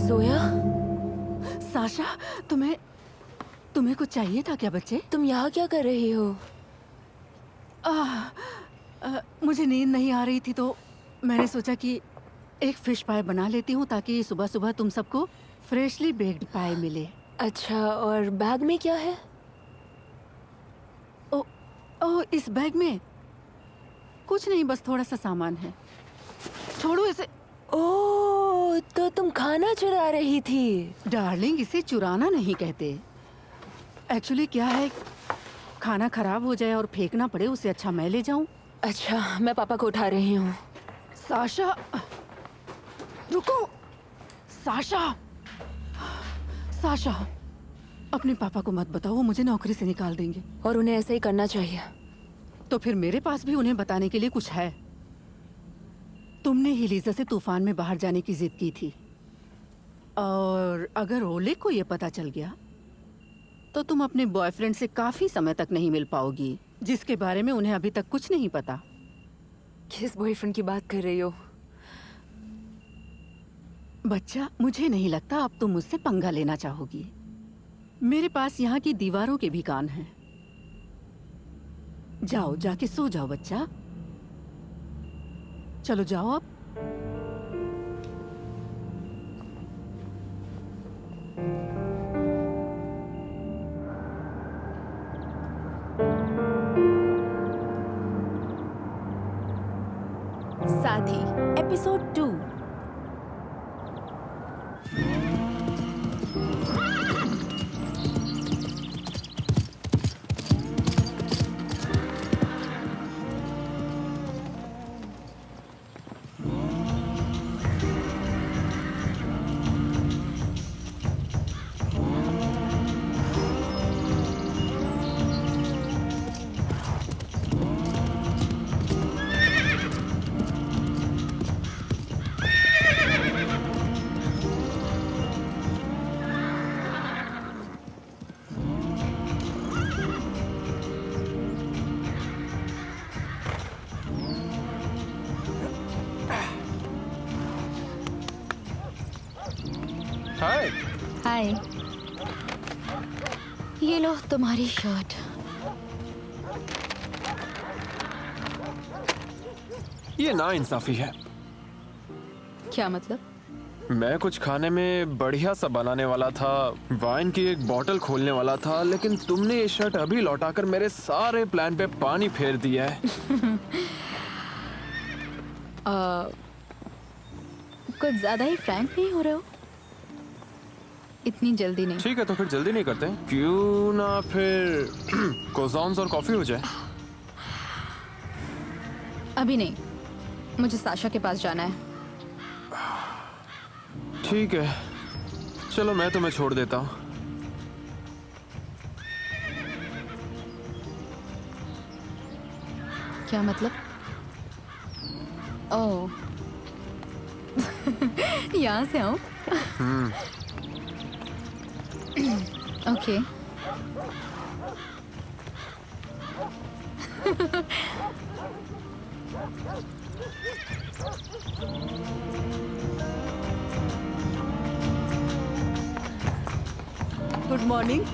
Zoya, Sasha, तुम्हें तुम्हें कुछ चाहिए था क्या बच्चे? तुम यहाँ क्या कर रही हो? मुझे नींद नहीं आ रही थी तो मैंने सोचा कि एक फिश पाई बना लेती हूँ ताकि सुबह सुबह तुम सबको फ्रेशली बेक्ड पाई मिले। अच्छा, और बैग में क्या है? ओ, ओ, इस बैग में कुछ नहीं, बस थोड़ा सा सामान है। छोड़ो इसे। ओह, तो तुम खाना चुरा रही थी। डार्लिंग, इसे चुराना नहीं कहते। एक्चुअली क्या है, खाना खराब हो जाए और फेंकना पड़े उससे अच्छा मैं ले जाऊं। अच्छा, मैं पापा को उठा रही हूँ। साशा, रुको। साशा, साशा, अपने पापा को मत बताओ, वो मुझे नौकरी से निकाल देंगे। और उन्हें ऐसा ही करना चाहिए। तो फिर मेरे पास भी उन्हें बताने के लिए कुछ है। तुमने ही लीजा से तूफान में बाहर जाने की जिद की थी, और अगर ओले को ये पता चल गया तो तुम अपने बॉयफ्रेंड से काफी समय तक नहीं मिल पाओगी, जिसके बारे में उन्हें अभी तक कुछ नहीं पता। किस बॉयफ्रेंड की बात कर रही हो? बच्चा, मुझे नहीं लगता अब तुम मुझसे पंगा लेना चाहोगी। मेरे पास यहाँ की दीवारों के भी कान हैं। जाओ, जाके सो जाओ बच्चा। चलो जाओ अब। साथी एपिसोड 2। हाय। हाय, ये लो तुम्हारी शर्ट। ये नाइंसाफी है। क्या मतलब? मैं कुछ खाने में बढ़िया सा बनाने वाला था, वाइन की एक बोतल खोलने वाला था, लेकिन तुमने ये शर्ट अभी लौटाकर मेरे सारे प्लान पे पानी फेर दिया है। कुछ ज्यादा ही फ्रैंक नहीं हो रहे हो? इतनी जल्दी नहीं। ठीक है, तो फिर जल्दी नहीं करते? क्यों ना फिर कोज़ॉन्स और कॉफी हो जाए। अभी नहीं, मुझे साशा के पास जाना है। ठीक है, चलो मैं तुम्हें छोड़ देता हूँ। क्या मतलब? ओह, यहाँ से आऊँ? Okay. Good morning.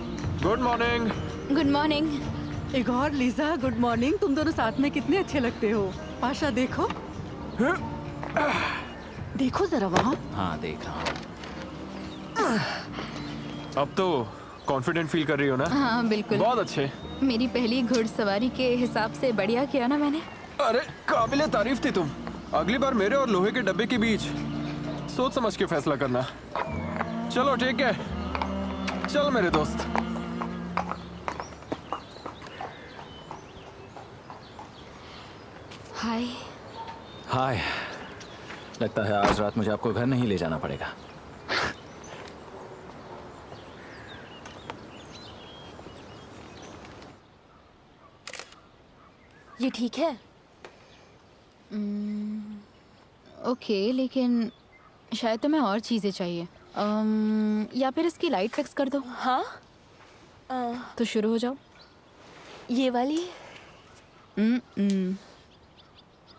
Good morning. Good morning. एक और लीजा, गुड मॉर्निंग। तुम दोनों साथ में कितने अच्छे लगते हो। पाशा देखो, देखो जरा वहाँ। हाँ, देख रहा हूँ। अब तो कॉन्फिडेंट फील कर रही हो ना? हाँ बिल्कुल। बहुत अच्छे। मेरी पहली घुड़सवारी के हिसाब से बढ़िया किया ना मैंने। अरे काबिले तारीफ थी तुम। अगली बार मेरे और लोहे के डब्बे के बीच सोच समझ के फैसला करना। चलो ठीक है, चल मेरे दोस्त। हाय। हाय। लगता है आज रात मुझे आपको घर नहीं ले जाना पड़ेगा। ये ठीक है? ओके, लेकिन शायद तुम्हें और चीज़ें चाहिए। या फिर इसकी लाइट फिक्स कर दो। हाँ। तो शुरू हो जाओ। ये वाली? हम्म।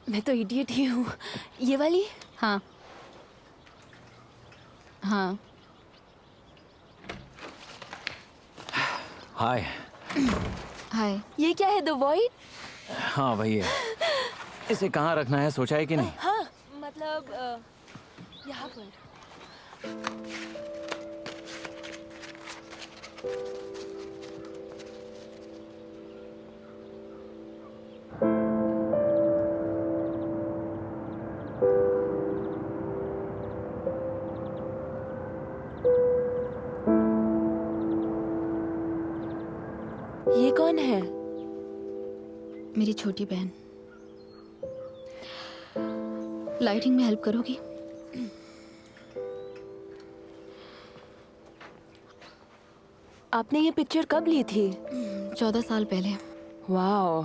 मैं तो इडियट ही हूँ। ये वाली? हाँ हाँ। हाय। हाय। ये क्या है, द वॉइड? हाँ वही है। इसे कहाँ रखना है सोचा है कि नहीं? हाँ, मतलब यहाँ पर। ये कौन है? मेरी छोटी बहन। लाइटिंग में हेल्प करोगी? आपने ये पिक्चर कब ली थी? 14 साल पहले। वाओ।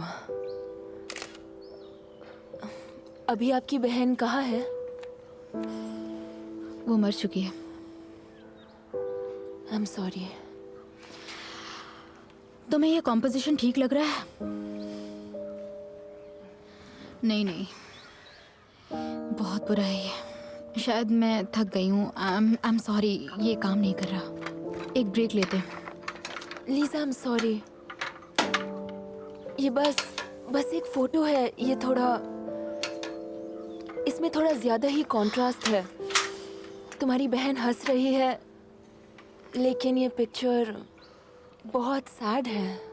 अभी आपकी बहन कहाँ है? वो मर चुकी है। I am sorry. तुम्हें ये कॉम्पोजिशन ठीक लग रहा है? नहीं नहीं, बहुत बुरा है ये। शायद मैं थक गई हूँ। आई एम सॉरी, ये काम नहीं कर रहा। एक ब्रेक लेते हैं। Lisa, I am sorry. ये बस एक फोटो है। ये थोड़ा, इसमें थोड़ा ज्यादा ही कंट्रास्ट है। तुम्हारी बहन हंस रही है, लेकिन ये पिक्चर बहुत सैड है।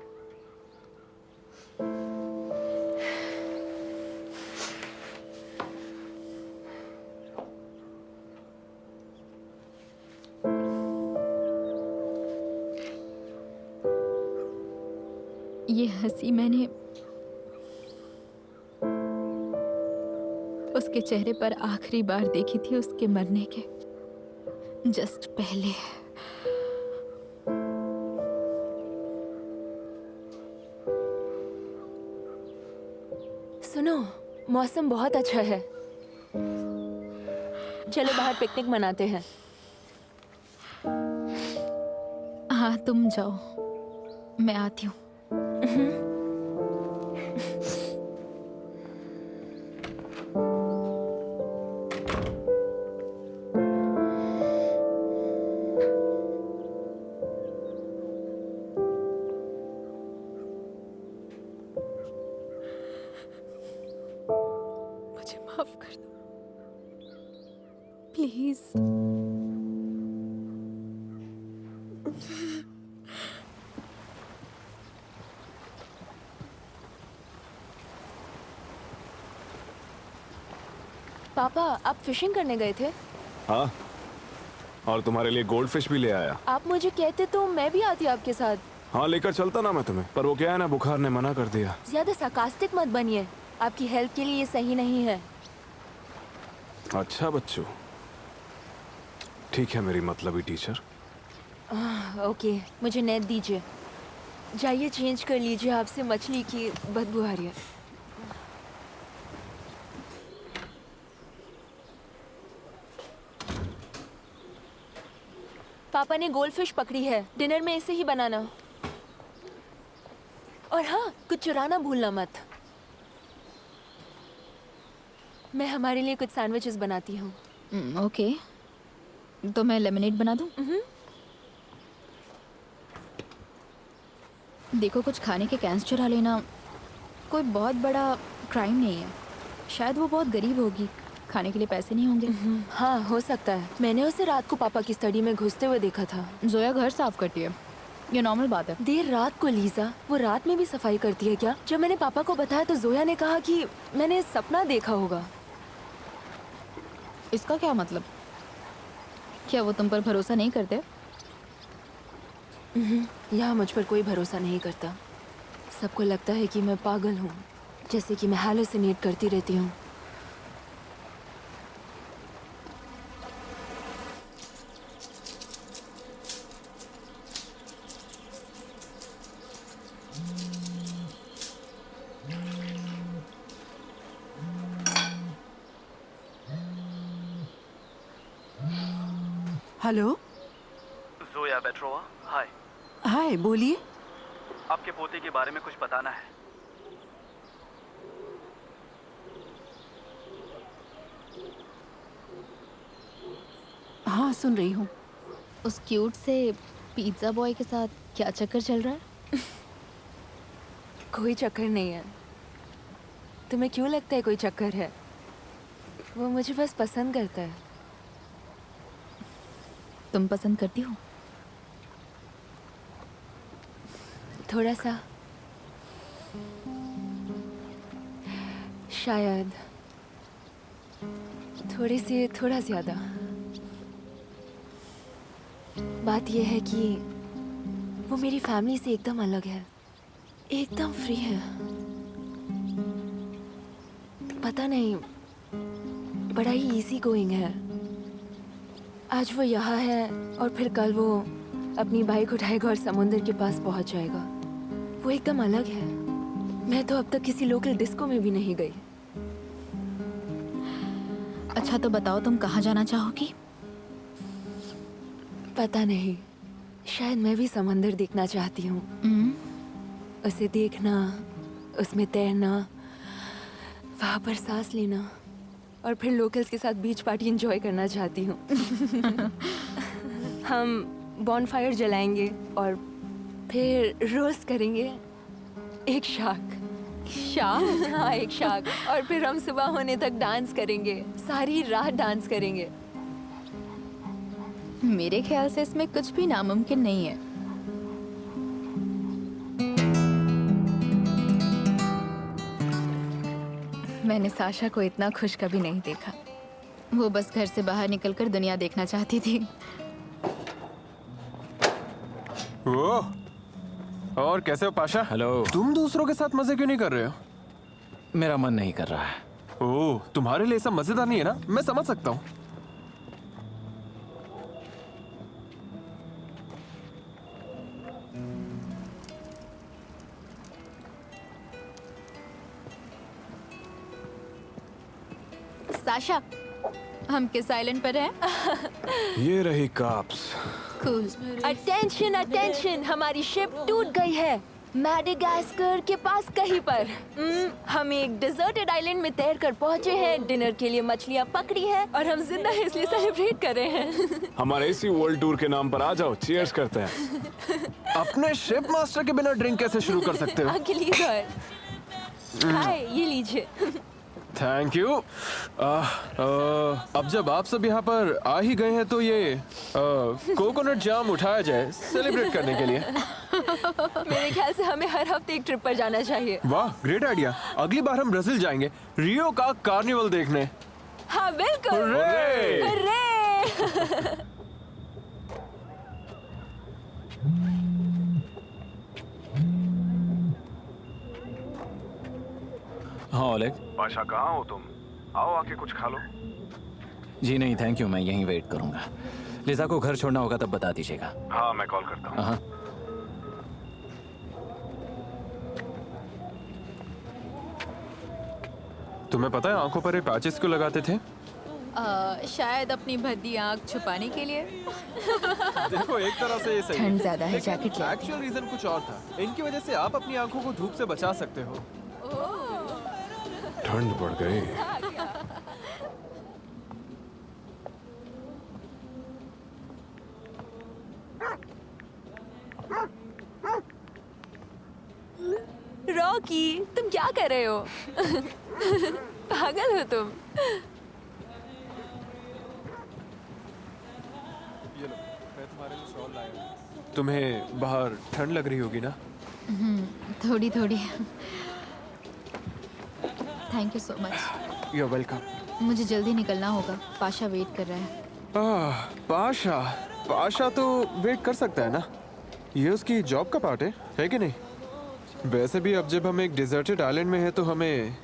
ये हंसी मैंने उसके चेहरे पर आखिरी बार देखी थी उसके मरने के जस्ट पहले। सुनो, मौसम बहुत अच्छा है। चलो बाहर पिकनिक मनाते हैं। हाँ तुम जाओ, मैं आती हूँ। मुझे माफ कर दो प्लीज। पापा, आप फिशिंग करने गए थे? हाँ, और तुम्हारे लिए गोल्ड फिश भी ले आया। आप मुझे कहते तो मैं भी आती आपके साथ। हाँ, लेकर चलता ना मैं तुम्हें, पर वो क्या है ना, बुखार ने मना कर दिया। ज्यादा सार्कास्टिक मत बनिए, आपकी हेल्थ के लिए ये सही नहीं है। अच्छा बच्चों, ठीक है मेरी मतलबी टीचर। ओके, मुझे नेट दीजिए। जाइए चेंज कर लीजिए, आपसे मछली की बदबू आ रही है। पापा ने गोल्डफिश पकड़ी है, डिनर में इसे ही बनाना। और हाँ, कुछ चुराना भूलना मत। मैं हमारे लिए कुछ सैंडविचेस बनाती हूँ। ओके, तो मैं लेमनेड बना दूँ? देखो, कुछ खाने के कैंस चुरा लेना कोई बहुत बड़ा क्राइम नहीं है। शायद वो बहुत गरीब होगी, खाने के लिए पैसे नहीं होंगे। हाँ, हो सकता है। मैंने उसे रात को पापा की स्टडी में घुसते हुए देखा था। जोया घर साफ करती है, ये नॉर्मल बात है। देर रात को लीजा, वो रात में भी सफाई करती है क्या? जब मैंने पापा को बताया तो जोया ने कहा कि मैंने सपना देखा होगा। इसका क्या मतलब? क्या वो तुम पर भरोसा नहीं करते? यहाँ मुझ पर कोई भरोसा नहीं करता। सबको लगता है कि मैं पागल हूँ, जैसे कि मैं हैलुसिनेट करती रहती हूँ। हेलो। जोया पेट्रोवा, हाय। हाय, बोलिए। आपके पोते के बारे में कुछ बताना है। हाँ सुन रही हूँ। उस क्यूट से पिज्ज़ा बॉय के साथ क्या चक्कर चल रहा है? कोई चक्कर नहीं है। तुम्हें क्यों लगता है कोई चक्कर है? वो मुझे बस पसंद करता है। तुम पसंद करती हो? थोड़ा सा, शायद थोड़ा ज्यादा। बात यह है कि वो मेरी फैमिली से एकदम अलग है, एकदम फ्री है। पता नहीं, बड़ा ही इजी गोइंग है। आज वो यहाँ है और फिर कल वो अपनी बाइक उठाएगा और समुंदर के पास पहुंच जाएगा। वो एकदम अलग है। मैं तो अब तक किसी लोकल डिस्को में भी नहीं गई। अच्छा तो बताओ, तुम कहाँ जाना चाहोगी? पता नहीं, शायद मैं भी समंदर देखना चाहती हूँ। उसे देखना, उसमें तैरना, वहाँ पर सांस लेना और फिर लोकल्स के साथ बीच पार्टी एंजॉय करना चाहती हूँ। हम बॉनफायर जलाएंगे और फिर रोस्ट करेंगे एक शाक। हाँ, एक शाक। और फिर हम सुबह होने तक डांस करेंगे, सारी रात डांस करेंगे। मेरे ख्याल से इसमें कुछ भी नामुमकिन नहीं है। मैंने साशा को इतना खुश कभी नहीं देखा। वो बस घर से बाहर निकलकर दुनिया देखना चाहती थी। ओह, और कैसे हो पाशा? हेलो। तुम दूसरों के साथ मजे क्यों नहीं कर रहे हो? मेरा मन नहीं कर रहा है। ओह, तुम्हारे लिए सब मजेदार नहीं है ना? मैं समझ सकता हूँ। साशा, हम किस आइलैंड पर हैं? ये रही काप्स। कूल। अटेंशन अटेंशन, हमारी शिप टूट गई है मैडागास्कर के पास कहीं पर। हम एक डिजर्टेड आइलैंड में तैर कर पहुंचे हैं। डिनर के लिए मछलियां पकड़ी हैं और हम जिंदा हैं, इसलिए सेलिब्रेट कर रहे हैं। हमारे इसी वर्ल्ड टूर के नाम पर आ जाओ, चीयर्स करते हैं। अपने शिप मास्टर के बिना ड्रिंक कैसे शुरू कर सकते हो? अगली बार। हाय, ये लीजिए। Thank you. अब जब आप सब यहाँ पर आ ही गए हैं तो ये कोकोनट जाम उठाया जाए सेलिब्रेट करने के लिए। मेरे ख्याल से हमें हर हफ्ते एक ट्रिप पर जाना चाहिए। वाह, ग्रेट आइडिया। अगली बार हम ब्राजील जाएंगे, रियो का कार्निवल देखने। हाँ बिल्कुल। हुर्रे! हुर्रे! हाँ ओलेग। पाशा कहाँ हो तुम? आओ आके कुछ खा लो। जी नहीं थैंक यू, मैं यहीं वेट करूंगा। लिजा को घर छोड़ना होगा तब बता दीजिएगा। हाँ मैं कॉल करता हूँ। हाँ। तुम्हें पता है आंखों पर ये पैचेस क्यों लगाते थे? शायद अपनी भद्दी आंख छुपाने के लिए। देखो, एक तरह से ये सही ठंड ज्यादा है, जैकेट ले। एक्चुअल रीजन कुछ और था। इनकी वजह से आप अपनी आंखों को धूप से बचा सकते हो। ठंड बढ़ गई। रॉकी, तुम क्या कर रहे हो? पागल हो तुम। ये लो, मैं तुम्हारे लिए शॉल लाया हूँ। तुम्हें बाहर ठंड लग रही होगी ना? थोड़ी थोड़ी। Thank you so much. You welcome. मुझे जल्दी निकलना होगा, पाशा वेट कर रहा है। पाशा पाशा तो वेट कर सकता है ना? ये उसकी जॉब का पार्ट है कि नहीं? वैसे भी अब जब हम एक डिजर्टेड आइलैंड में हैं तो हमें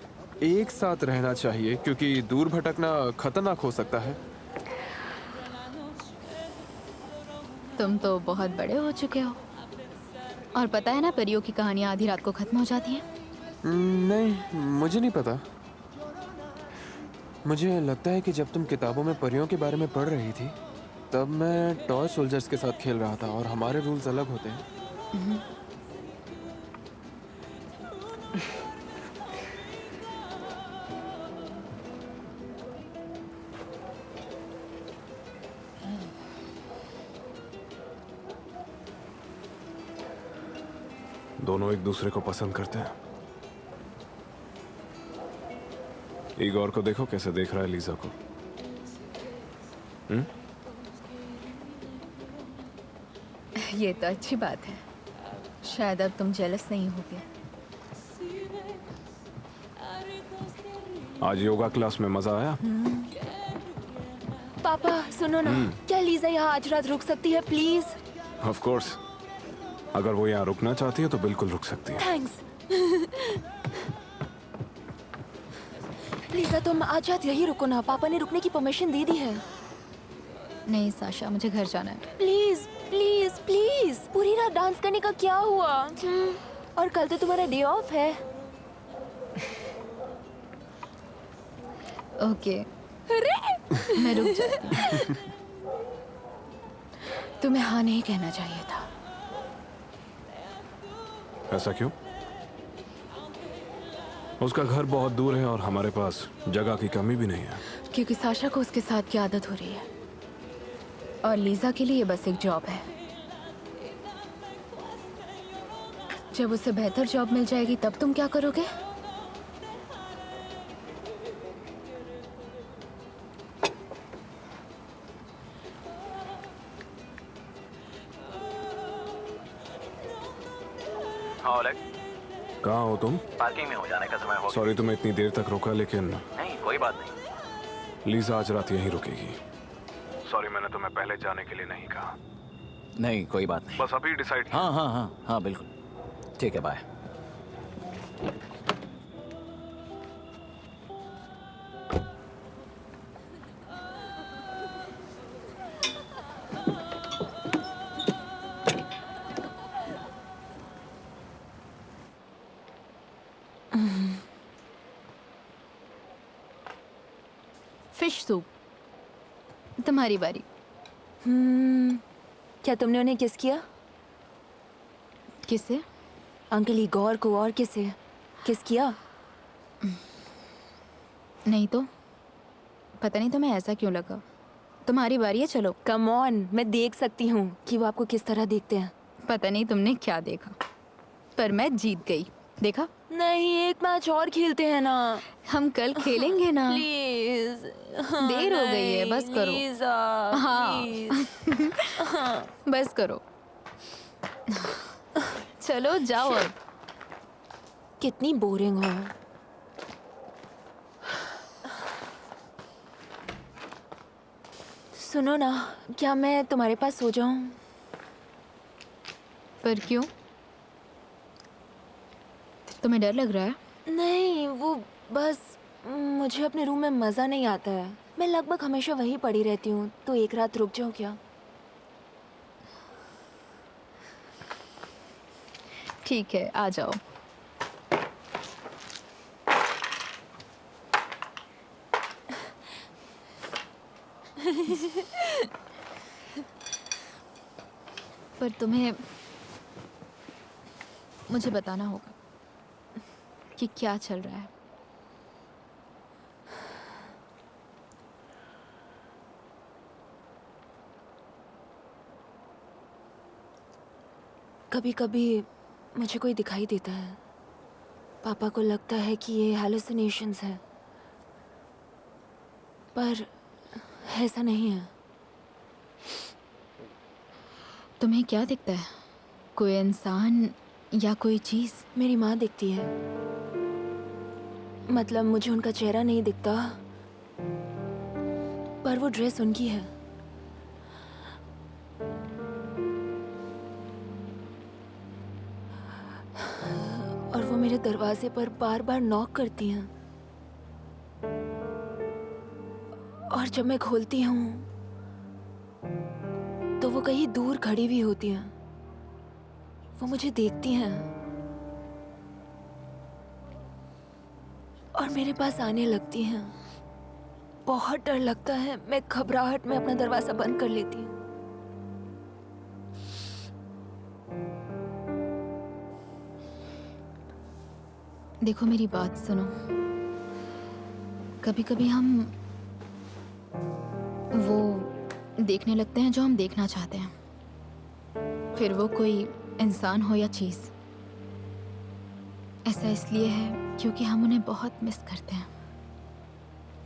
एक साथ रहना चाहिए, क्योंकि दूर भटकना खतरनाक हो सकता है। तुम तो बहुत बड़े हो चुके हो। और पता है ना, परियों की कहानियां आधी रात को खत्म हो जाती हैं। नहीं, मुझे नहीं पता। मुझे लगता है कि जब तुम किताबों में परियों के बारे में पढ़ रही थी तब मैं टॉय सोल्जर्स के साथ खेल रहा था और हमारे रूल्स अलग होते हैं। दोनों एक दूसरे को पसंद करते हैं। इगोर को देखो कैसे देख रहा है लीजा को। ये तो अच्छी बात है। शायद अब तुम जेलस नहीं होगे। आज योगा क्लास में मजा आया? पापा सुनो ना, क्या लीजा यहाँ आज रात रुक सकती है प्लीज? ऑफ कोर्स, अगर वो यहाँ रुकना चाहती है तो बिल्कुल रुक सकती है। थैंक्स। लीजा तुम आज रात यही रुको ना, पापा ने रुकने की परमिशन दे दी है। नहीं साशा, मुझे घर जाना है। प्लीज प्लीज प्लीज, पूरी रात डांस करने का क्या हुआ? और कल तो तुम्हारा डे ऑफ है। ओके, मैं रुक जाती हूँ। तुम्हें हाँ नहीं कहना चाहिए था। ऐसा क्यों? उसका घर बहुत दूर है और हमारे पास जगह की कमी भी नहीं है। क्योंकि साशा को उसके साथ की आदत हो रही है और लीजा के लिए ये बस एक जॉब है। जब उसे बेहतर जॉब मिल जाएगी तब तुम क्या करोगे? हाँ ओलेग, कहाँ हो तुम? पार्किंग में हो, जाने का समय हो गया। सॉरी तुम्हें इतनी देर तक रोका, लेकिन नहीं कोई बात नहीं। लीजा आज रात यहीं रुकेगी। सॉरी, मैंने तुम्हें पहले जाने के लिए नहीं कहा। नहीं कोई बात नहीं। बस अभी डिसाइड किया। हाँ हाँ हाँ हाँ बिल्कुल, ठीक है, बाय। Fish soup. तुम्हारी बारी। क्या तुमने उन्हें किस किया? किसे? अंकल इगोर को और किसे किस किया? नहीं तो पता नहीं तुम्हें ऐसा क्यों लगा। तुम्हारी बारी है, चलो। कम ऑन, मैं देख सकती हूँ कि वो आपको किस तरह देखते हैं। पता नहीं तुमने क्या देखा, पर मैं जीत गई। देखा? नहीं, एक मैच और खेलते हैं ना। हम कल खेलेंगे ना। प्लीज। देर हो गई है, बस करो। लीजा, हाँ। प्लीज। बस करो। चलो जाओ अब। कितनी बोरिंग हो। सुनो ना, क्या मैं तुम्हारे पास सो जाऊं? पर क्यों? तुम्हें डर लग रहा है? नहीं, वो बस मुझे अपने रूम में मज़ा नहीं आता है। मैं लगभग हमेशा वहीं पड़ी रहती हूँ, तो एक रात रुक जाऊँ क्या? ठीक है, आ जाओ। पर तुम्हें मुझे बताना होगा कि क्या चल रहा है। कभी कभी मुझे कोई दिखाई देता है। पापा को लगता है कि ये हैलुसिनेशंस है, पर ऐसा नहीं है। तुम्हें क्या दिखता है? कोई इंसान या कोई चीज? मेरी माँ दिखती है। मतलब मुझे उनका चेहरा नहीं दिखता, पर वो ड्रेस उनकी है। और वो मेरे दरवाजे पर बार बार नॉक करती हैं। और जब मैं खोलती हूँ तो वो कहीं दूर खड़ी हुई होती हैं। वो मुझे देखती हैं और मेरे पास आने लगती हैं। बहुत डर लगता है। मैं घबराहट में अपना दरवाजा बंद कर लेती हूँ। देखो मेरी बात सुनो। कभी कभी हम वो देखने लगते हैं जो हम देखना चाहते हैं, फिर वो कोई इंसान हो या चीज। ऐसा इसलिए है क्योंकि हम उन्हें बहुत मिस करते हैं।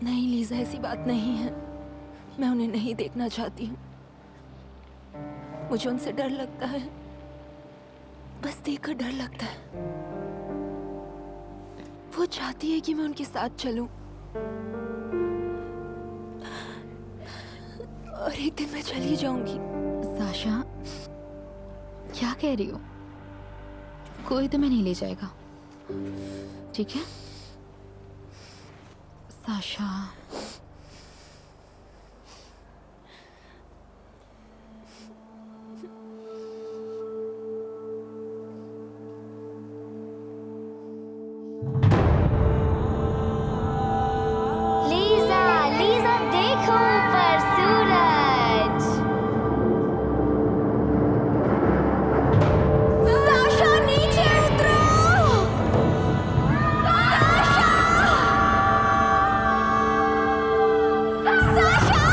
नहीं लीजा, ऐसी बात नहीं है। मैं उन्हें नहीं देखना चाहती हूँ। मुझे उनसे डर लगता है, बस देखकर डर लगता है। वो चाहती है कि मैं उनके साथ चलूं, और एक दिन मैं चली जाऊंगी। साशा, क्या कह रही हो? कोई तुम्हें नहीं ले जाएगा, ठीक है? साशा, लीजा, लीजा देखो ऊपर सूरज। साशा नीचे उतरो। Sasha! Sasha!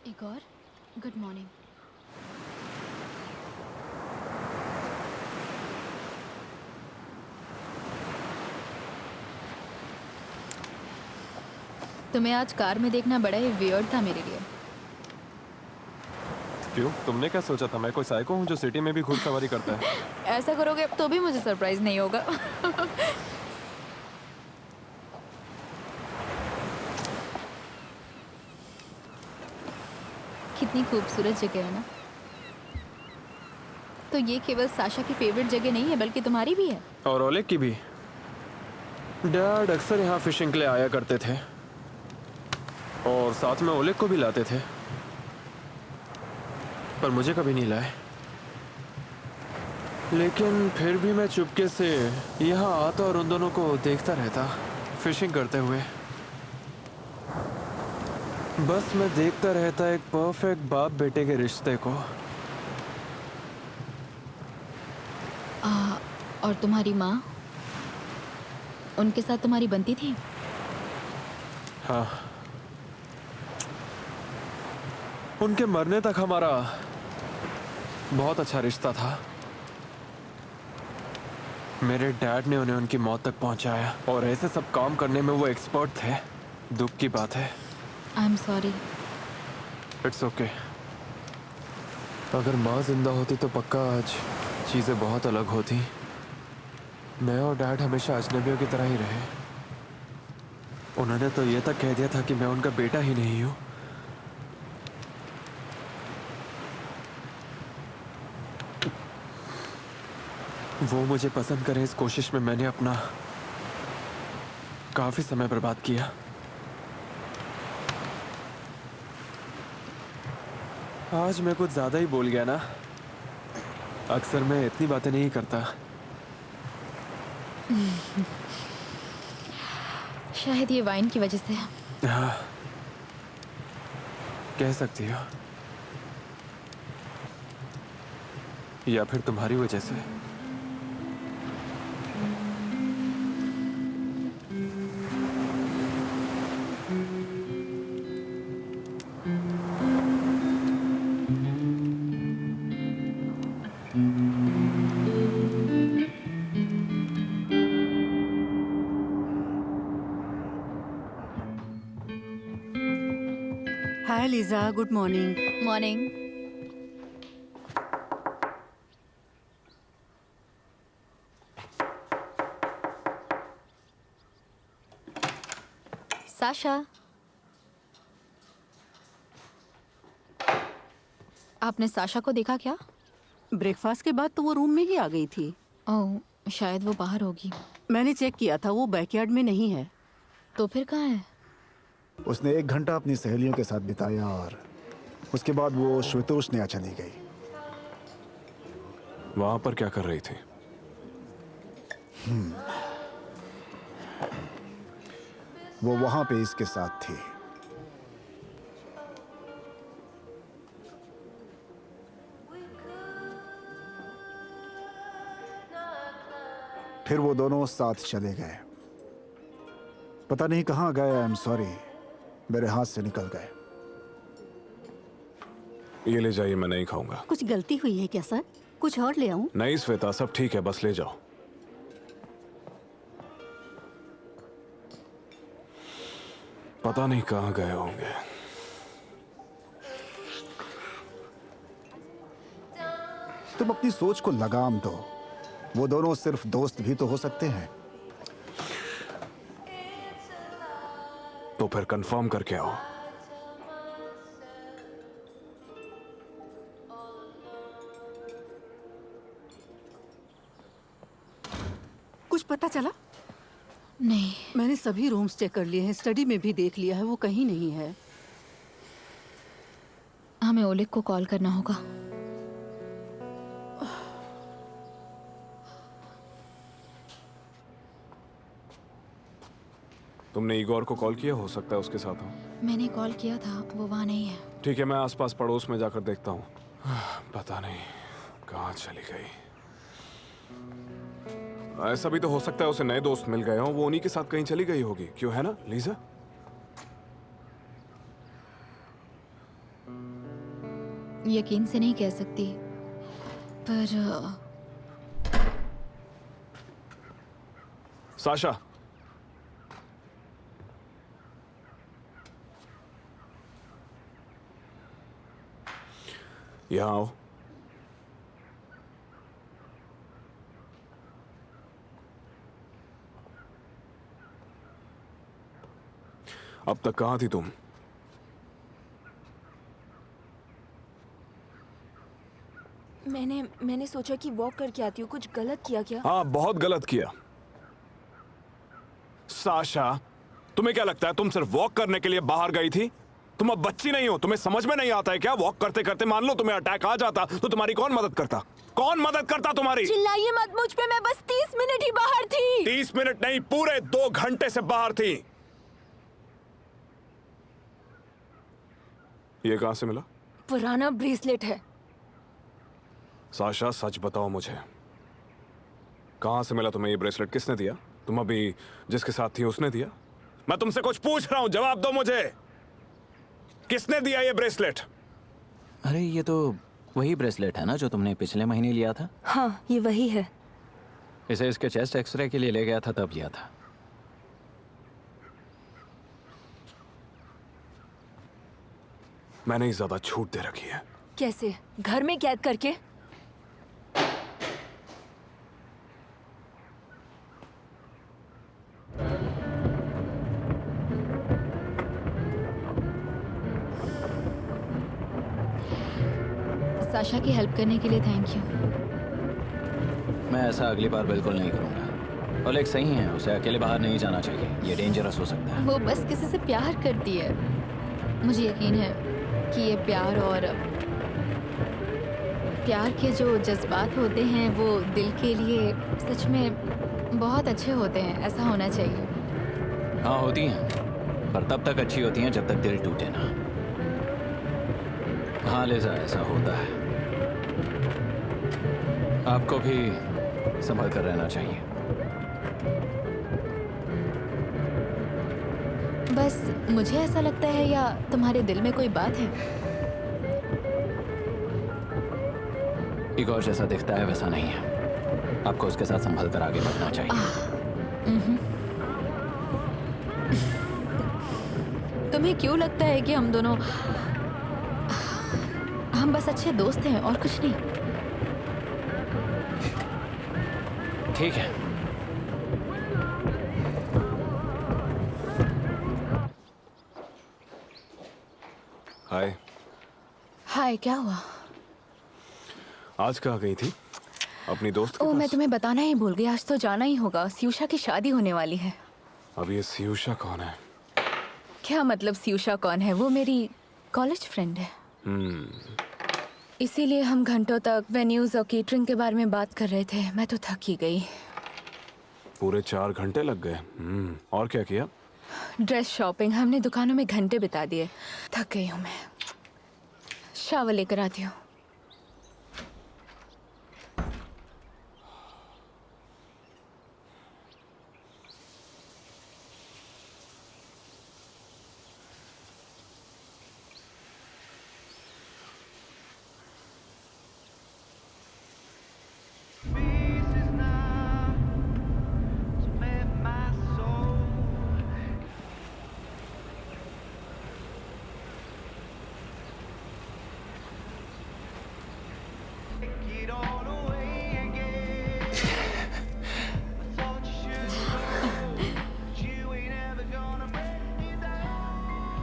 Igor, good morning. तुम्हें आज कार में देखना बड़ा ही वियर्ड था मेरे लिए। क्यों? तुमने क्या सोचा था मैं कोई साइको हूँ जो सिटी में भी घुड़सवारी करता है? ऐसा करोगे तो भी मुझे सरप्राइज नहीं होगा। कितनी खूबसूरत जगह है ना। तो ये केवल साशा की फेवरेट जगह नहीं है बल्कि तुम्हारी भी है। और ओलेग की भी। डैड अक्सर यहाँ फिशिंग के लिए आया करते थे और साथ में ओलेग को भी लाते थे, पर मुझे कभी नहीं लाए। लेकिन फिर भी मैं चुपके से यहाँ आता और उन दोनों को देखता रहता फिशिंग करते हुए। बस मैं देखता रहता एक परफेक्ट बाप बेटे के रिश्ते को। और तुम्हारी माँ, उनके साथ तुम्हारी बनती थी? हाँ, उनके मरने तक हमारा बहुत अच्छा रिश्ता था। मेरे डैड ने उन्हें उनकी मौत तक पहुंचाया और ऐसे सब काम करने में वो एक्सपर्ट थे। दुख की बात है। I am sorry. It's okay. अगर माँ जिंदा होती तो पक्का आज चीज़ें बहुत अलग होती। मैं और डैड हमेशा अजनबियों की तरह ही रहे। उन्होंने तो ये तक कह दिया था कि मैं उनका बेटा ही नहीं हूँ। वो मुझे पसंद करें इस कोशिश में मैंने अपना काफी समय बर्बाद किया। आज मैं कुछ ज्यादा ही बोल गया ना। अक्सर मैं इतनी बातें नहीं करता। शायद ये वाइन की वजह से। हाँ, कह सकती हो, या फिर तुम्हारी वजह से। Hi Lisa, good morning. Morning. Sasha, आपने साशा को देखा क्या? ब्रेकफास्ट के बाद तो वो रूम में ही आ गई थी। ओह, शायद वो बाहर होगी। मैंने चेक किया था, वो बैकयार्ड में नहीं है। तो फिर कहाँ है? उसने 1 घंटा अपनी सहेलियों के साथ बिताया और उसके बाद वो श्वेतोष्णया चली गई। वहां पर क्या कर रही थी? वो वहां पे इसके साथ थी। फिर वो दोनों साथ चले गए। पता नहीं कहां गए। आई एम सॉरी, मेरे हाथ से निकल गए। ये ले जाइए, मैं नहीं खाऊंगा। कुछ गलती हुई है क्या सर? कुछ और ले आऊं? नहीं श्वेता, सब ठीक है, बस ले जाओ। पता नहीं कहां गए होंगे। तुम अपनी सोच को लगाम दो। वो दोनों सिर्फ दोस्त भी तो हो सकते हैं। तो फिर कंफर्म करके आओ। कुछ पता चला? नहीं। मैंने सभी रूम्स चेक कर लिए हैं, स्टडी में भी देख लिया है, वो कहीं नहीं है। हमें ओलेग को कॉल करना होगा। तुमने इगोर को कॉल किया? हो सकता है उसके साथ हो। मैंने कॉल किया था, वो वहाँ नहीं है। ठीक है, मैं आसपास पड़ोस में जाकर देखता हूँ। पता नहीं कहाँ चली गई। ऐसा भी तो हो सकता है उसे नए दोस्त मिल गए हों, वो उन्हीं के साथ कहीं चली गई होगी। क्यों, है ना लीजा? यकीन से नहीं कह सकती, पर साशा, यहाँ आओ। अब तक कहाँ थी तुम? मैंने सोचा कि वॉक करके आती हूँ। कुछ गलत किया क्या? हाँ, बहुत गलत किया। साशा, तुम्हें क्या लगता है तुम सिर्फ वॉक करने के लिए बाहर गई थी? तुम अब बच्ची नहीं हो, तुम्हें समझ में नहीं आता है क्या? वॉक करते करते मान लो तुम्हें अटैक आ जाता तो तुम्हारी कौन मदद करता? कौन मदद करता तुम्हारी? चिल्लाइए मत मुझ पे, मैं बस 30 मिनट ही बाहर थी। 30 मिनट नहीं, पूरे 2 घंटे से बाहर थी। ये कहां से मिला? पुराना ब्रेसलेट है। साशा, सच बताओ मुझे, कहां से मिला तुम्हें ये ब्रेसलेट? किसने दिया? तुम अभी जिसके साथ थी उसने दिया? मैं तुमसे कुछ पूछ रहा हूं, जवाब दो मुझे। किसने दिया ये ब्रेसलेट? अरे ये तो वही ब्रेसलेट है ना जो तुमने पिछले महीने लिया था। हाँ, ये वही है। इसे इसके चेस्ट एक्सरे के लिए ले गया था, तब लिया था। मैंने ही ज्यादा छूट दे रखी है। कैसे? घर में कैद करके? साशा की हेल्प करने के लिए थैंक यू। मैं ऐसा अगली बार बिल्कुल नहीं करूंगा। ओलेग सही है, उसे अकेले बाहर नहीं जाना चाहिए, ये डेंजरस हो सकता है। वो बस किसी से प्यार करती है। मुझे यकीन है कि ये प्यार और प्यार के जो जज्बात होते हैं वो दिल के लिए सच में बहुत अच्छे होते हैं। ऐसा होना चाहिए। हाँ होती हैं, पर तब तक अच्छी होती हैं जब तक दिल टूटे ना। हाँ लिजा, ऐसा होता है। आपको भी संभल कर रहना चाहिए। बस मुझे ऐसा लगता है या तुम्हारे दिल में कोई बात है? इगोर जैसा दिखता है वैसा नहीं है। आपको उसके साथ संभल कर आगे बढ़ना चाहिए। तुम्हें क्यों लगता है कि हम दोनों हम बस अच्छे दोस्त हैं और कुछ नहीं? ठीक है। हाय। हाय, क्या हुआ? आज कहाँ गई थी? अपनी दोस्त के ओह, मैं पास? तुम्हें बताना ही भूल गई, आज तो जाना ही होगा। स्यूशा की शादी होने वाली है। अब ये स्यूशा कौन है? क्या मतलब स्यूशा कौन है? वो मेरी कॉलेज फ्रेंड है। इसीलिए हम घंटों तक वेन्यूज और केटरिंग के बारे में बात कर रहे थे। मैं तो थक ही गई। पूरे 4 घंटे लग गए। और क्या किया? ड्रेस शॉपिंग, हमने दुकानों में घंटे बिता दिए। थक गई हूँ मैं। शावर लेकर आती हूँ।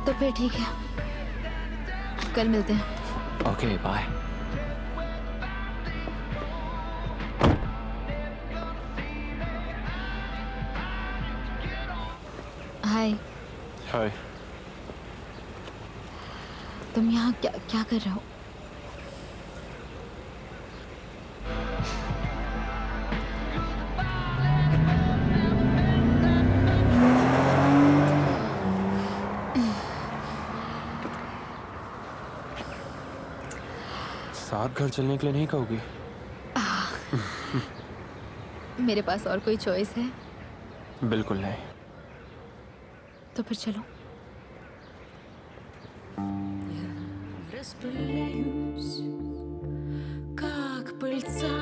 तो फिर ठीक है, कल मिलते हैं। Okay bye. हाय। हाय। तुम यहाँ क्या क्या कर रहे हो? साथ घर चलने के लिए नहीं कहोगी? मेरे पास और कोई चॉइस है? बिल्कुल नहीं। तो फिर चलो। Распыляюсь, как пыльца,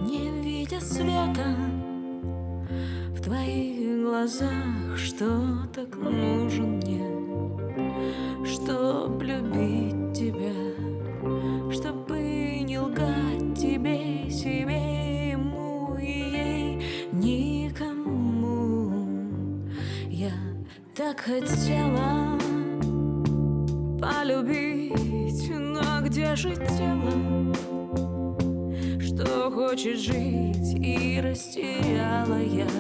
не видя света. В твоих глазах что так нужен мне, чтоб любить тебя, чтобы не лгать тебе, себе, ему и ей, никому. Я так хотела полюбить, но где же тело, что хочет жить, и растеряла я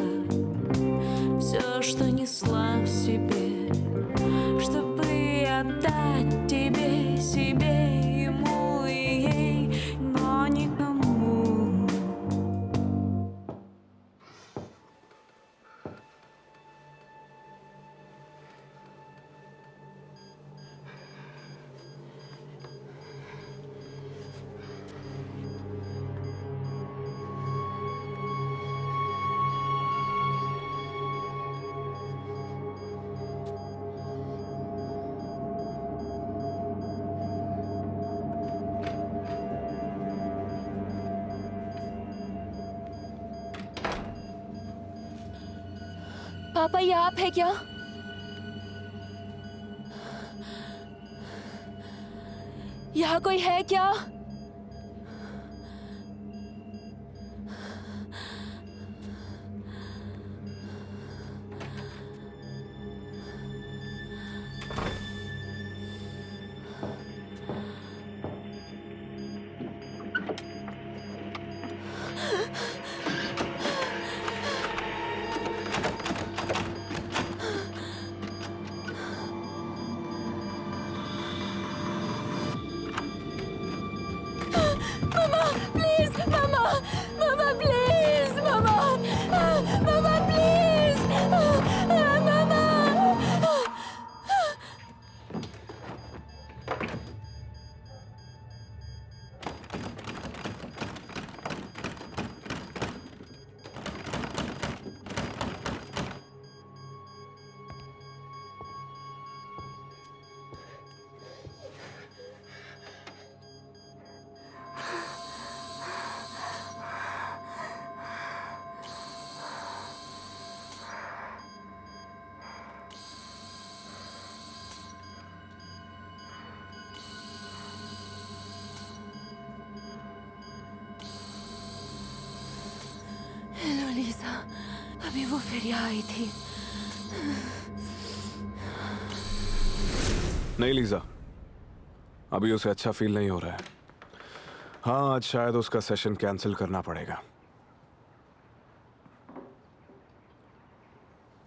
все, что несла в себе, чтобы отдать тебе, себе, ему и ей, но никому. पापा, ये आप है क्या? यहाँ कोई है क्या? हेलो लीजा, अभी वो फिर यहाँ आई थी। नहीं लीजा, अभी उसे अच्छा फील नहीं हो रहा है। हाँ, आज शायद उसका सेशन कैंसिल करना पड़ेगा।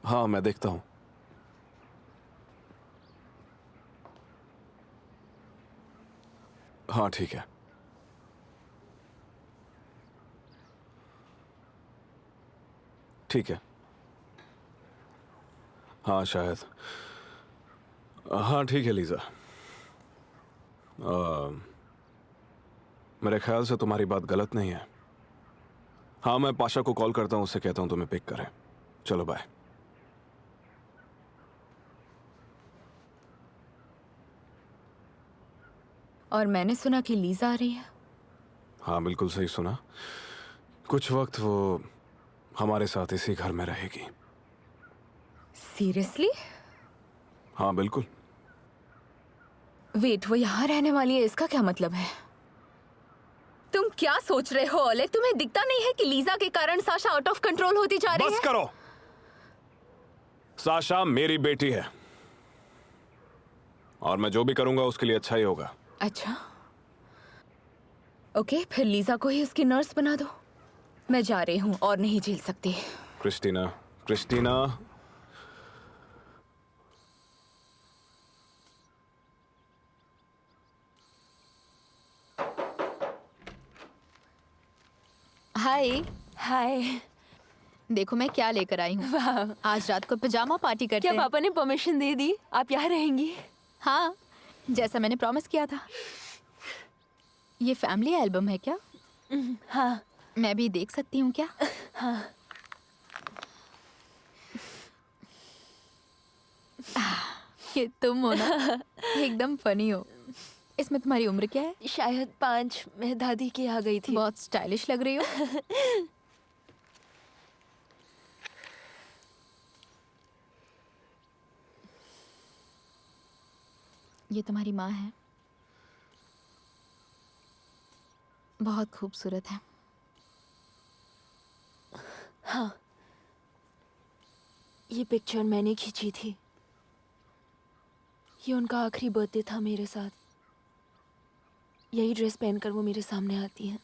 हाँ, मैं देखता हूँ। हाँ ठीक है। ठीक है। हाँ शायद। हाँ ठीक है लीजा। मेरे ख्याल से तुम्हारी बात गलत नहीं है। हाँ मैं पाशा को कॉल करता हूँ, उससे कहता हूँ तुम्हें पिक करें। चलो बाय। और मैंने सुना कि लीजा आ रही है। हाँ बिल्कुल सही सुना। कुछ वक्त वो हमारे साथ इसी घर में रहेगी। सीरियसली? हाँ बिल्कुल। वेट, वो यहाँ रहने वाली है, इसका क्या मतलब है? तुम क्या सोच रहे हो ओलेग? तुम्हें दिखता नहीं है कि लीजा के कारण साशा आउट ऑफ कंट्रोल होती जा रही है? बस करो। साशा मेरी बेटी है और मैं जो भी करूंगा उसके लिए अच्छा ही होगा। अच्छा ओके, फिर लीजा को ही उसकी नर्स बना दो। मैं जा रही हूँ और नहीं झेल सकती। Christina, Christina. हाय। हाय। देखो मैं क्या लेकर आई हूँ। आज रात को पिजामा पार्टी करते क्या हैं। पापा ने परमिशन दे दी? आप यहाँ रहेंगी? हाँ, जैसा मैंने प्रॉमिस किया था। ये फैमिली एल्बम है क्या? हाँ। मैं भी देख सकती हूँ क्या? हाँ। ये तुम हो ना? एकदम फनी हो। इसमें तुम्हारी उम्र क्या है? शायद 5। मैं दादी के यहाँ गई थी। बहुत स्टाइलिश लग रही हो। ये तुम्हारी माँ है। बहुत खूबसूरत है। हाँ, ये पिक्चर मैंने खींची थी। ये उनका आखिरी बर्थडे था मेरे साथ। यही ड्रेस पहनकर वो मेरे सामने आती हैं।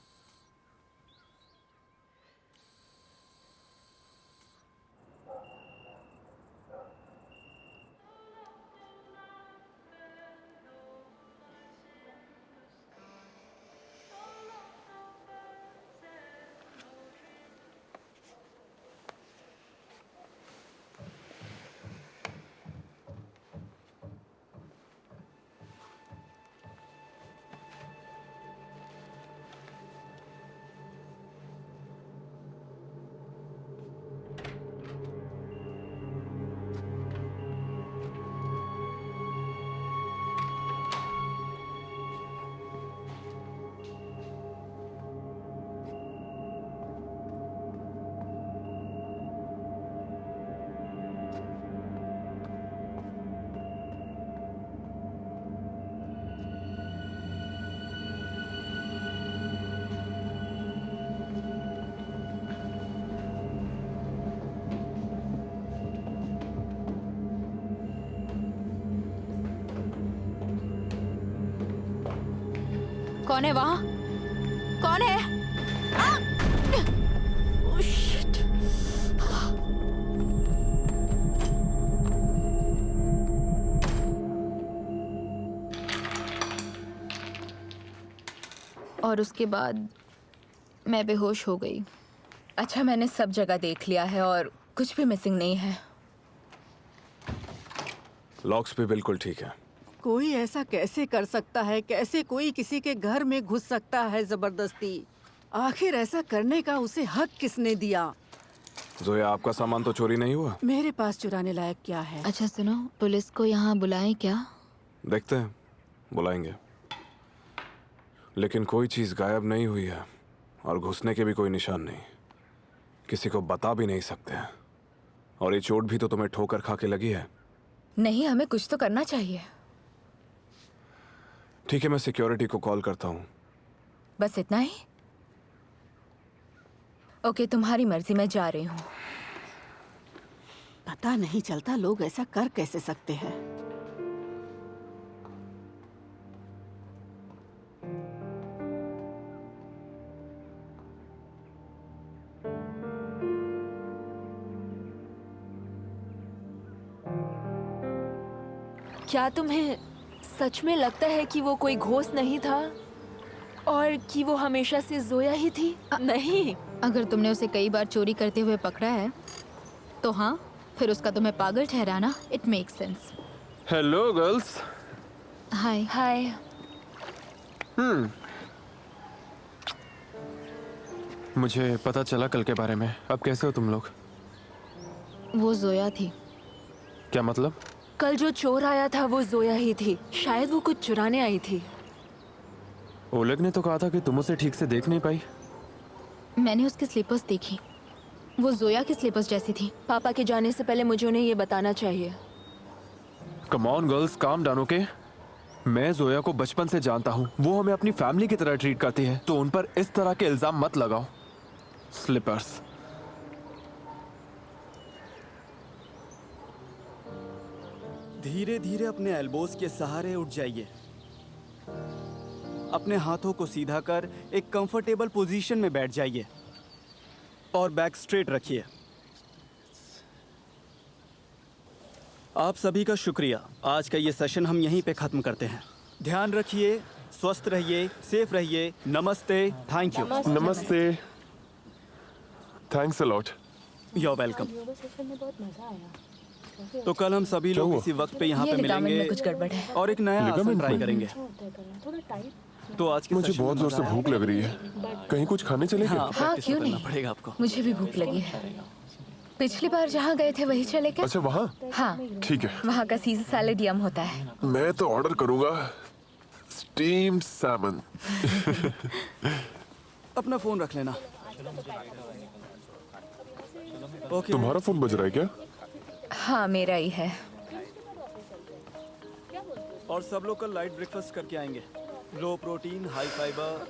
कौन है वहाँ? कौन है? Oh, shit. और उसके बाद मैं बेहोश हो गई। अच्छा, मैंने सब जगह देख लिया है और कुछ भी मिसिंग नहीं है। लॉक्स भी बिल्कुल ठीक है। कोई ऐसा कैसे कर सकता है? कैसे कोई किसी के घर में घुस सकता है जबरदस्ती? आखिर ऐसा करने का उसे हक किसने दिया? जोया, आपका सामान तो चोरी नहीं हुआ? मेरे पास चुराने लायक क्या है? अच्छा सुनो, पुलिस को यहाँ बुलाएं क्या? देखते हैं, बुलाएंगे। लेकिन कोई चीज गायब नहीं हुई है और घुसने के भी कोई निशान नहीं। किसी को बता भी नहीं सकते। और ये चोट भी तो तुम्हें ठोकर खा के लगी है। नहीं, हमें कुछ तो करना चाहिए। ठीक है, मैं सिक्योरिटी को कॉल करता हूँ। बस इतना ही? ओके, तुम्हारी मर्जी, मैं जा रही हूँ। पता नहीं चलता लोग ऐसा कर कैसे सकते हैं। क्या तुम्हें सच में लगता है कि वो कोई घोस्ट नहीं था? और कि वो हमेशा से जोया ही थी? नहीं। अगर तुमने उसे कई बार चोरी करते हुए पकड़ा है तो हाँ, फिर उसका तुम्हें पागल ठहराना it make sense. Hello girls. Hi. Hi. मुझे पता चला कल के बारे में। अब कैसे हो तुम लोग? वो जोया थी। क्या मतलब? कल जो चोर आया था वो जोया ही थी। शायद वो कुछ चुराने आई थी। ओलेग ने तो कहा था कि तुम उसे ठीक से देख नहीं पाई। मैंने उसकी स्लीपर्स देखी, वो जोया की स्लीपर्स जैसी थी। पापा के जाने से पहले मुझे उन्हें ये बताना चाहिए। Come on girls, calm down okay. मैं जोया को बचपन से जानता हूँ। वो हमें अपनी फैमिली की तरह ट्रीट करती है, तो उन पर इस तरह के इल्जाम मत लगाओ। स्लीपर्स। धीरे धीरे अपने एल्बोस के सहारे उठ जाइए। अपने हाथों को सीधा कर एक कंफर्टेबल पोजीशन में बैठ जाइए और बैक स्ट्रेट रखिए। आप सभी का शुक्रिया। आज का ये सेशन हम यहीं पे ख़त्म करते हैं। ध्यान रखिए, स्वस्थ रहिए, सेफ रहिए। नमस्ते, थैंक यू। नमस्ते, thanks a lot. You are welcome. तो कल हम सभी लोग इसी वक्त पे यहाँ पे मिलेंगे कुछ गड़बड़ है। और एक नया आसन ट्राई करेंगे। तो आज के मुझे सेशन बहुत में जोर से मजा भूख लग रही है। कहीं कुछ खाने चले क्या? हाँ, practice क्यों तो करना नहीं? पड़ेगा आपको। मुझे भी भूख लगी है। पिछली बार जहाँ गए थे वही चले क्या? अच्छा, वहाँ? हाँ, ठीक है, वहाँ का सीजर सैलेड यम होता है। मैं तो ऑर्डर करूंगा स्टीम्ड सैमन। अपना फोन रख लेना। ओके। तुम्हारा फोन बज रहा है क्या? हाँ, मेरा ही है। और सब लोग कल लाइट ब्रेकफास्ट करके आएंगे। लो प्रोटीन, हाई फाइबर।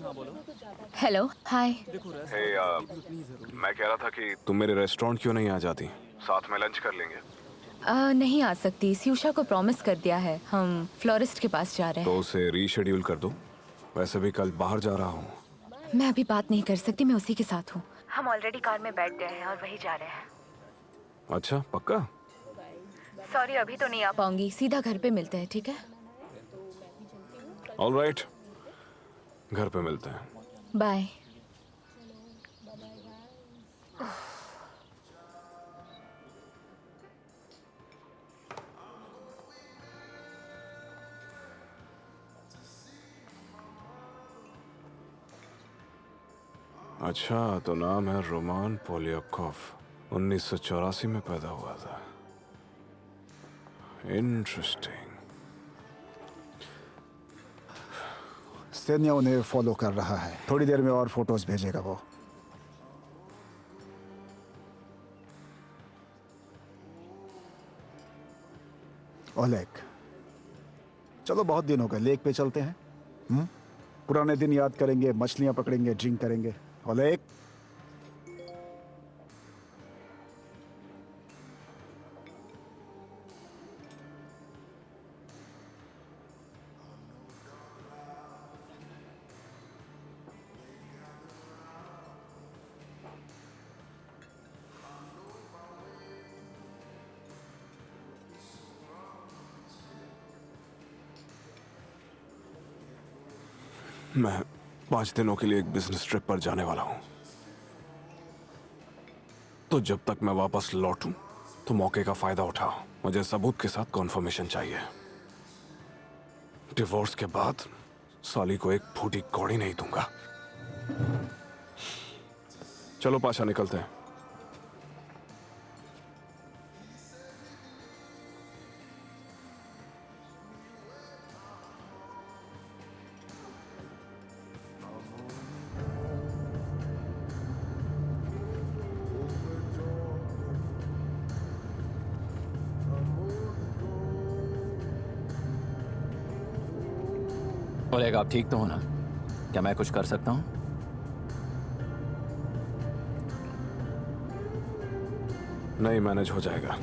हाँ बोलो। हेलो, हाय। देखो रेस्ट Hey, उतनी जरूरी। मैं कह रहा था कि तुम मेरे रेस्टोरेंट क्यों नहीं आ जाती? साथ में लंच कर लेंगे। नहीं आ सकती। स्यूशा को प्रॉमिस कर दिया है। हम फ्लोरिस्ट के पास जा रहे तो उसे रीशेड्यूल कर दो। वैसे भी कल बाहर जा रहा हूँ। हैं। मैं अभी बात नहीं कर सकती, मैं उसी के साथ हूँ। हम ऑलरेडी कार में बैठ गए हैं और वही जा रहे हैं। अच्छा, पक्का? सॉरी, अभी तो नहीं आ पाऊंगी। सीधा घर पे मिलते हैं, ठीक है? ऑलराइट, घर पे मिलते हैं। बाय। अच्छा, तो नाम है रोमान पोलियाकोव। 1984 में पैदा हुआ था। इंटरेस्टिंग। सेन्या उन्हें फॉलो कर रहा है। थोड़ी देर में और फोटोज भेजेगा वो। ओलेग, चलो बहुत दिन हो गए, लेक पे चलते हैं। पुराने दिन याद करेंगे, मछलियां पकड़ेंगे, ड्रिंक करेंगे। ओलेग, मैं 5 दिनों के लिए एक बिजनेस ट्रिप पर जाने वाला हूं। तो जब तक मैं वापस लौटूं तो मौके का फायदा उठाओ। मुझे सबूत के साथ कॉन्फर्मेशन चाहिए। डिवोर्स के बाद साली को एक फूटी कौड़ी नहीं दूंगा। चलो पाशा, निकलते हैं। ओलेग, आप ठीक तो हो ना? क्या मैं कुछ कर सकता हूँ? नहीं, मैनेज हो जाएगा।